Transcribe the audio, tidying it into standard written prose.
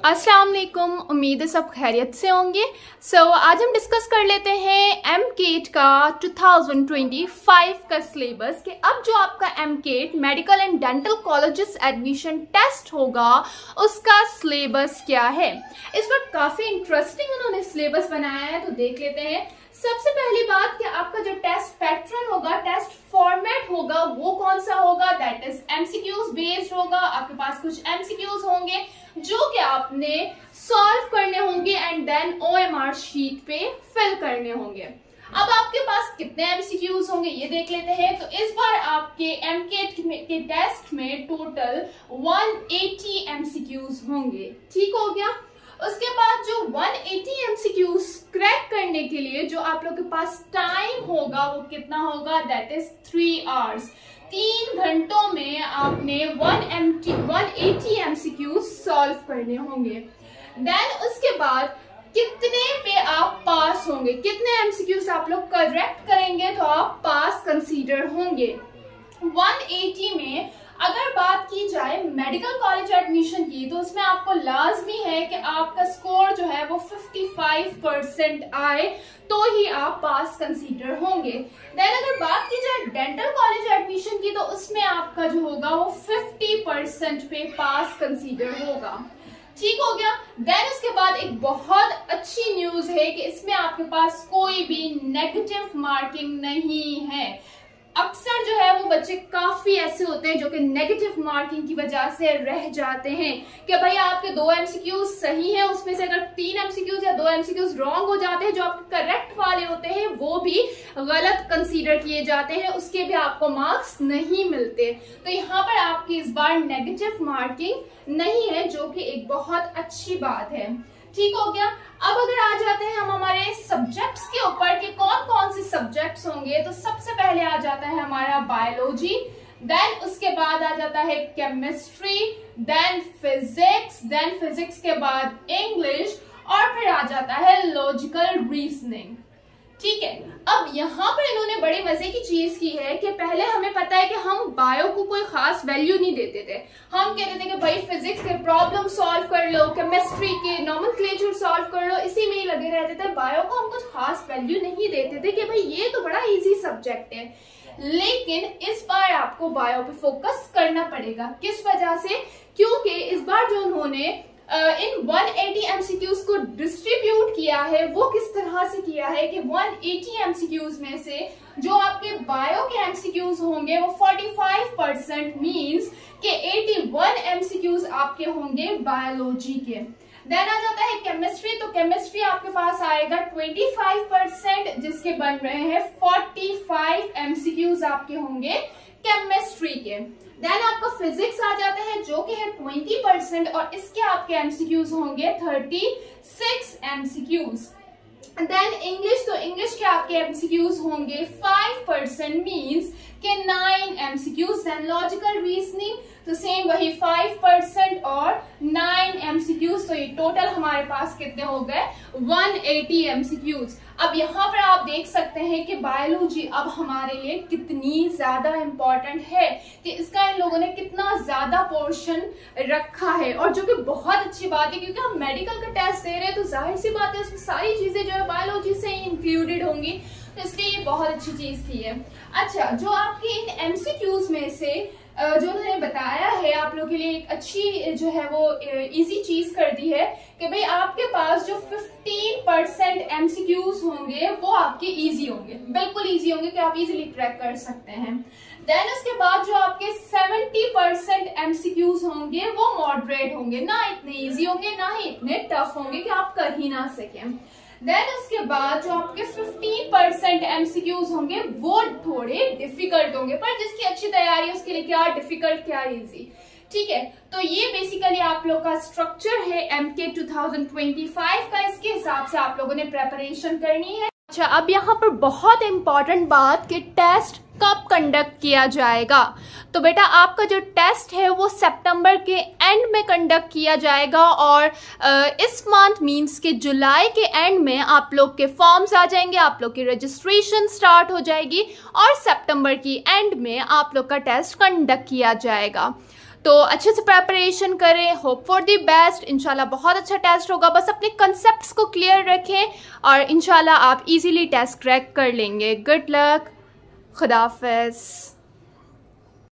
अस्सलाम वालेकुम, उम्मीद है सब खैरियत से होंगे। आज हम डिस्कस कर लेते हैं एमकेट का 2025 का सिलेबस कि अब जो आपका MCAT medical and dental colleges admission test होगा उसका सिलेबस क्या है। इस वक्त काफी इंटरेस्टिंग उन्होंने सिलेबस बनाया है, तो देख लेते हैं। सबसे पहली बात कि आपका जो टेस्ट पैटर्न होगा, टेस्ट फॉर्मेट होगा, वो कौन सा होगा, दैट इज एमसीक्यूज बेस्ड होगा। आपके पास कुछ एमसीक्यूज होंगे जो कि आपने सॉल्व करने होंगे एंड देन ओएमआर शीट पे फिल करने होंगे। अब आपके पास कितने एमसीक्यूज होंगे ये देख लेते हैं। तो इस बार आपके एमकेट के टेस्ट में टोटल 180 एमसीक्यूज होंगे। ठीक हो गया। उसके बाद जो 180 एमसीक्यूज क्रैक करने के लिए जो आप लोग के पास टाइम होगा वो कितना होगा, दैट इज 3 आवर्स। 3 घंटों में आपने 180 एमसीक्यूज सॉल्व करने होंगे। देन उसके बाद कितने पे आप पास होंगे, कितने एमसीक्यूज आप लोग करेक्ट करेंगे तो आप पास कंसीडर होंगे। 180 में अगर बात की जाए मेडिकल कॉलेज एडमिशन की तो उसमें आपको लाजमी है कि आपका स्कोर जो है वो 55% आए तो ही आप पास कंसीडर होंगे। देन अगर बात की जाए डेंटल कॉलेज एडमिशन की तो उसमें आपका जो होगा वो 50% पे पास कंसीडर होगा। ठीक हो गया। देन उसके बाद एक बहुत अच्छी न्यूज है कि इसमें आपके पास कोई भी नेगेटिव मार्किंग नहीं है। अक्सर जो है वो बच्चे काफी ऐसे होते हैं जो कि नेगेटिव मार्किंग की वजह से रह जाते हैं कि भाई आपके 2 एमसीक्यूज सही है, उसमें से अगर 3 एमसीक्यूज या 2 एमसीक्यूज रॉन्ग हो जाते हैं, जो आपके करेक्ट वाले होते हैं वो भी गलत कंसीडर किए जाते हैं, उसके भी आपको मार्क्स नहीं मिलते। तो यहाँ पर आपकी इस बार नेगेटिव मार्किंग नहीं है, जो कि एक बहुत अच्छी बात है। ठीक हो गया। अब अगर आ जाते हैं हम हमारे सब्जेक्ट्स के ऊपर कि कौन कौन से सब्जेक्ट्स होंगे, तो सबसे पहले आ जाता है हमारा बायोलॉजी, देन उसके बाद आ जाता है केमिस्ट्री, देन फिजिक्स के बाद इंग्लिश और फिर आ जाता है लॉजिकल रीजनिंग। ठीक है। अब यहाँ पर इन्होंने बड़े मजे की चीज की है कि पहले हमें पता है कि हम बायो को कोई खास वैल्यू नहीं देते थे। हम कहते थे कि भाई फिजिक्स के प्रॉब्लम सॉल्व कर लो, केमिस्ट्री के नॉमेनक्लेचर सॉल्व कर लो, इसी में ही लगे रहते थे। बायो को हम कुछ खास वैल्यू नहीं देते थे कि भाई ये तो बड़ा इजी सब्जेक्ट है। लेकिन इस बार आपको बायो पे फोकस करना पड़ेगा। किस वजह से? क्योंकि इस बार जो उन्होंने इन 180 एमसीक्यूज को डिस्ट्रीब्यूट किया है वो किस तरह से किया है कि 180 एमसीक्यूज में से जो आपके बायो के एमसीक्यूज होंगे वो 45% मींस कि 81 एमसीक्यूज आपके होंगे बायोलॉजी के। देन आ जाता है केमिस्ट्री, तो केमिस्ट्री आपके पास आएगा 25% जिसके बन रहे हैं 45 एमसीक्यूज आपके होंगे केमिस्ट्री के। देन आपका फिजिक्स आ जाता है जो कि है 20% और इसके आपके एमसीक्यूज होंगे 36 एमसीक्यूज। देन इंग्लिश, तो इंग्लिश के आपके एमसीक्यूज होंगे 5% मींस के 9 एमसीक्यूज। देन लॉजिकल रीजनिंग तो सेम वही 5% और 9 एमसीक्यूज। तो ये टोटल हमारे पास कितने हो गए 180 एमसीक्यूज। अब यहाँ पर आप देख सकते हैं कि बायोलॉजी अब हमारे लिए कितनी ज्यादा इंपॉर्टेंट है कि इसका इन लोगों ने कितना ज्यादा पोर्शन रखा है, और जो कि बहुत अच्छी बात है क्योंकि हम मेडिकल का टेस्ट दे रहे हैं तो जाहिर सी बात है उसमें सारी चीजें जो है बायोलॉजी से ही इंक्लूडेड होंगी, तो इसलिए ये बहुत अच्छी चीज थी है। अच्छा, जो आपके इन एमसीक्यूज में से जो उन्होंने बताया है आप लोग के लिए एक अच्छी जो है वो इजी चीज कर दी है कि भाई आपके पास जो 15% एमसीक्यूज होंगे वो आपके इजी होंगे, बिल्कुल इजी होंगे कि आप इजीली ट्रैक कर सकते हैं। देन उसके बाद जो आपके 70% एमसीक्यूज होंगे वो मॉडरेट होंगे, ना इतने इजी होंगे ना ही इतने टफ होंगे कि आप कर ही ना सकें। देन उसके बाद जो आपके 15% एमसीक्यूज होंगे वो थोड़े डिफिकल्ट होंगे, पर जिसकी अच्छी तैयारी है उसके लिए क्या डिफिकल्ट क्या इजी। ठीक है। तो ये बेसिकली आप लोग का स्ट्रक्चर है एमके 2025 का, इसके हिसाब से आप लोगों ने प्रेपरेशन करनी है। अच्छा, अब यहाँ पर बहुत इंपॉर्टेंट बात कि टेस्ट कब कंडक्ट किया जाएगा। तो बेटा आपका जो टेस्ट है वो सितंबर के एंड में कंडक्ट किया जाएगा और इस मंथ मींस के जुलाई के एंड में आप लोग के फॉर्म्स आ जाएंगे, आप लोग की रजिस्ट्रेशन स्टार्ट हो जाएगी और सितंबर की एंड में आप लोग का टेस्ट कंडक्ट किया जाएगा। तो अच्छे से प्रिपरेशन करें, होप फॉर द बेस्ट। इंशाल्लाह बहुत अच्छा टेस्ट होगा, बस अपने कंसेप्ट्स को क्लियर रखें और इंशाल्लाह आप इजीली टेस्ट क्रैक कर लेंगे। गुड लक, खुदा हाफिज़।